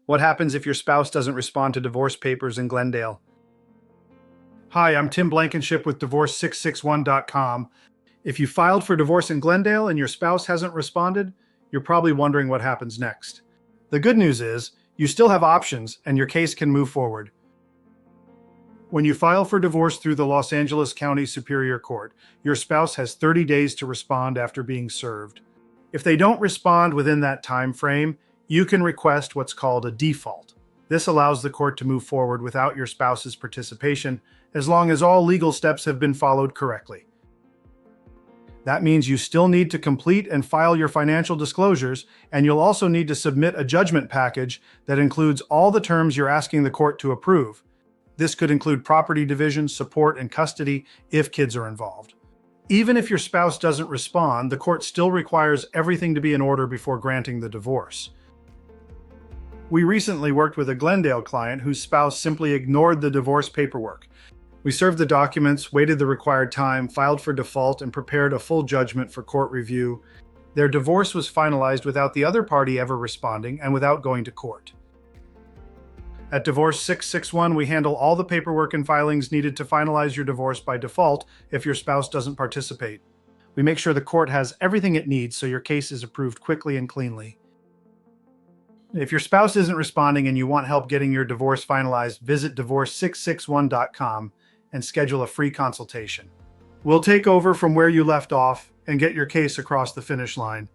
What happens if your spouse doesn't respond to divorce papers in Glendale? Hi, I'm Tim Blankenship with Divorce661.com. If you filed for divorce in Glendale and your spouse hasn't responded, you're probably wondering what happens next. The good news is, you still have options and your case can move forward. When you file for divorce through the Los Angeles County Superior Court, your spouse has 30 days to respond after being served. If they don't respond within that time frame, you can request what's called a default. This allows the court to move forward without your spouse's participation, as long as all legal steps have been followed correctly. That means you still need to complete and file your financial disclosures, and you'll also need to submit a judgment package that includes all the terms you're asking the court to approve. This could include property division, support, and custody if kids are involved. Even if your spouse doesn't respond, the court still requires everything to be in order before granting the divorce. We recently worked with a Glendale client whose spouse simply ignored the divorce paperwork. We served the documents, waited the required time, filed for default, and prepared a full judgment for court review. Their divorce was finalized without the other party ever responding and without going to court. At Divorce 661, we handle all the paperwork and filings needed to finalize your divorce by default if your spouse doesn't participate. We make sure the court has everything it needs so your case is approved quickly and cleanly. If your spouse isn't responding and you want help getting your divorce finalized, visit Divorce661.com and schedule a free consultation. We'll take over from where you left off and get your case across the finish line.